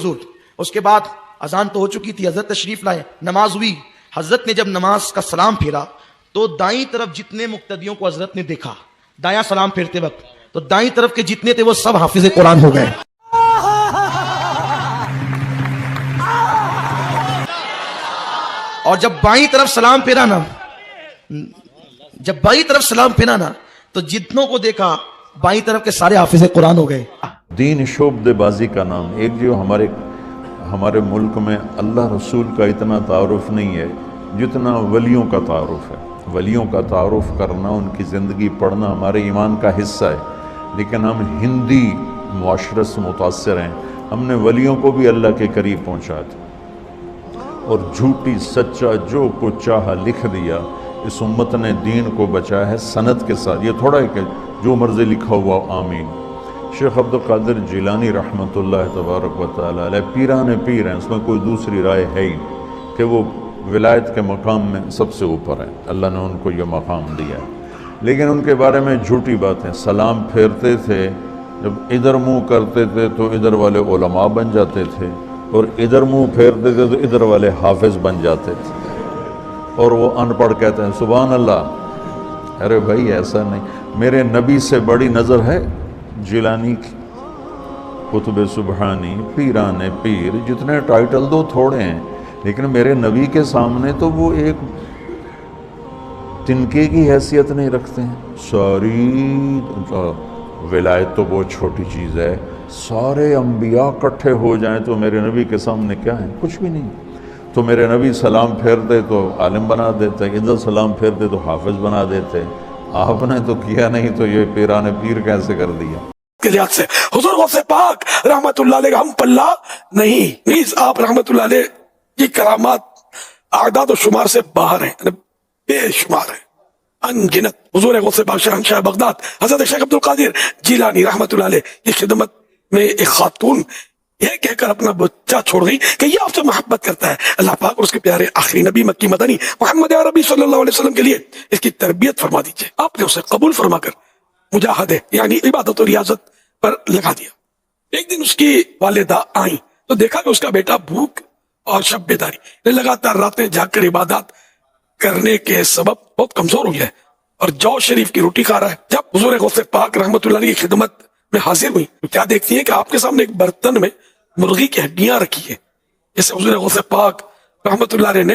حضور. اس کے بعد اذان تو ہو چکی تھی, حضرت تشریف لائے, نماز ہوئی. حضرت نے جب نماز کا سلام پھیرا تو دائیں طرف جتنے مقتدیوں کو حضرت نے دیکھا دایاں سلام پھیرتے وقت, تو دائیں طرف کے جتنے تھے وہ سب حافظ قرآن ہو گئے. اور جب بائیں طرف سلام پھیرا نا, تو جتنوں کو دیکھا بائیں طرف کے سارے حافظ قرآن ہو گئے. دین شعبدے بازی کا نام, ایک جو ہمارے ملک میں اللہ رسول کا اتنا تعارف نہیں ہے جتنا ولیوں کا تعارف ہے. ولیوں کا تعارف کرنا, ان کی زندگی پڑھنا ہمارے ایمان کا حصہ ہے. لیکن ہم ہندی معاشرت سے متاثر ہیں. ہم نے ولیوں کو بھی اللہ کے قریب پہنچا دیا اور جھوٹی سچا جو کچھ چاہا لکھ دیا. اس امت نے دین کو بچایا ہے سند کے ساتھ. یہ تھوڑا ہے کہ جو مرضی لکھا ہوا آمین. شیخ عبدالقادر جیلانی رحمۃ اللہ تبارک و تعالی علیہ پیران پیر ہیں, اس میں کوئی دوسری رائے ہے ہی کہ وہ ولایت کے مقام میں سب سے اوپر ہیں. اللہ نے ان کو یہ مقام دیا ہے. لیکن ان کے بارے میں جھوٹی باتیں. سلام پھیرتے تھے, جب ادھر منہ کرتے تھے تو ادھر والے علماء بن جاتے تھے, اور ادھر منہ پھیرتے تھے تو ادھر والے حافظ بن جاتے تھے. اور وہ ان پڑھ کہتے ہیں سبحان اللہ. ارے بھائی ایسا نہیں. میرے نبی سے بڑی نظر ہے جیلانی کی. قطب سبحانی, پیران پیر, جتنے ٹائٹل دو تھوڑے ہیں, لیکن میرے نبی کے سامنے تو وہ ایک تنکے کی حیثیت نہیں رکھتے ہیں. ساری ولایت تو بہت چھوٹی چیز ہے. سارے انبیاء اکٹھے ہو جائیں تو میرے نبی کے سامنے کیا ہے؟ کچھ بھی نہیں. تو میرے نبی سلام پھیرتے تو عالم بنا دیتے, ادھر سلام پھیرتے تو حافظ بنا دیتے. آپ نے تو کیا نہیں, تو یہ پیران پیر کیسے کر دیا؟ کے لحاظ سے حضور غوث پاک رحمت اللہ علیہ ہم پلہ نہیں. پلیز آپ رحمت اللہ علیہ کی کرامات اعداد و شمار سے باہر ہیں, بے شمار ہیں, ان گنت. حضور غوث پاک شہنشاہ بغداد حضرت شیخ عبدالقادر جیلانی رحمت اللہ علیہ کی خدمت میں ایک خاتون یہ کہہ کر اپنا بچہ چھوڑ گئی کہ یہ آپ سے محبت کرتا ہے. اللہ پاک اور اس کے پیارے آخری نبی مکی مدنی محمد عربی صلی اللہ علیہ وسلم کے لیے اس کی تربیت فرما دیجئے. آپ نے اسے قبول فرما کر مجاہدے یعنی عبادت و ریاضت پر لگا دیا. ایک دن اس کی والدہ آئیں تو دیکھا کہ اس کا بیٹا بھوک اور شب بیداری لگاتار راتیں جاگ کر عبادات کرنے کے سبب بہت کمزور ہو گیا ہے اور جو شریف کی روٹی کھا رہا ہے. جب حضور غوث پاک رحمت اللہ علیہ کی خدمت میں حاضر ہوئی تو کیا دیکھتی ہیں کہ آپ کے سامنے ایک برتن میں مرغی کی ہڈیاں رکھی ہیں, جسے حضور غوث پاک رحمت اللہ علیہ نے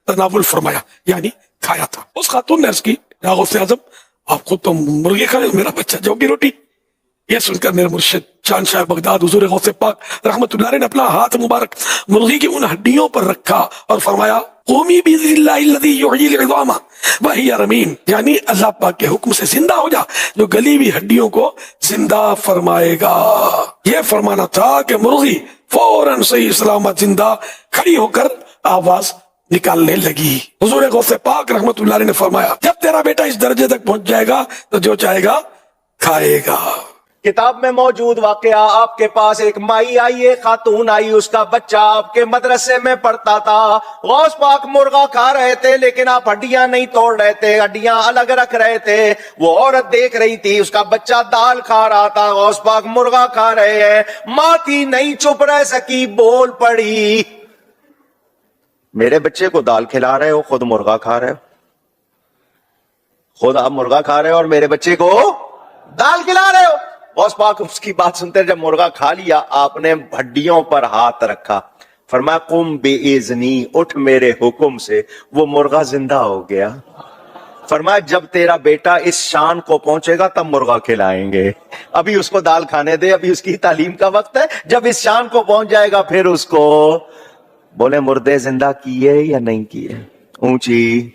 تناول فرمایا یعنی کھایا تھا. اس خاتون نے عرض کی یا غوث اعظم آپ خود تو مرغی کھائے, میرا بچہ جو کی روٹی. یہ سن کر میرے مرشد شہنشاہ بغداد حضور غوث پاک رحمت اللہ علیہ نے اپنا ہاتھ مبارک مرغی کی ان ہڈیوں پر رکھا اور فرمایا قومی باذن اللہ الذی یحیی العظام وہی رمیم, یعنی اللہ پاک کے حکم سے زندہ ہو جا جو گلی ہوئی ہڈیوں کو زندہ فرمائے گا. یہ فرمانا تھا کہ مرغی فوراً صحیح سلامت زندہ کھڑی ہو کر آواز نکالنے لگی. حضور غوث پاک رحمت اللہ علیہ نے فرمایا جب تیرا بیٹا اس درجے تک پہنچ جائے گا تو جو چاہے گا کھائے گا. کتاب میں موجود واقعہ, آپ کے پاس ایک مائی آئی, ایک خاتون آئی, اس کا بچہ آپ کے مدرسے میں پڑھتا تھا. غوث پاک مرغا کھا رہے تھے لیکن آپ ہڈیاں نہیں توڑ رہے تھے, ہڈیاں الگ رکھ رہے تھے. وہ عورت دیکھ رہی تھی, اس کا بچہ دال کھا رہا تھا, غوث پاک مرغا کھا رہے ہیں. ماں تھی نہیں چپ رہ سکی, بول پڑی میرے بچے کو دال کھلا رہے ہو, خود مرغا کھا رہے ہو. خود آپ مرغا کھا رہے ہو اور میرے بچے کو دال کھلا رہے ہو. غوث پاک اس کی بات سنتے جب مرغا کھا لیا آپ نے ہڈیوں پر ہاتھ رکھا, فرمایا قم بِإِذْنِی, اٹھ میرے حکم سے. وہ مرغا زندہ ہو گیا. فرمایا جب تیرا بیٹا اس شان کو پہنچے گا تب مرغا کھلائیں گے, ابھی اس کو دال کھانے دے, ابھی اس کی تعلیم کا وقت ہے. جب اس شان کو پہنچ جائے گا پھر اس کو بولے مردے زندہ کیے یا نہیں کیے. اونچی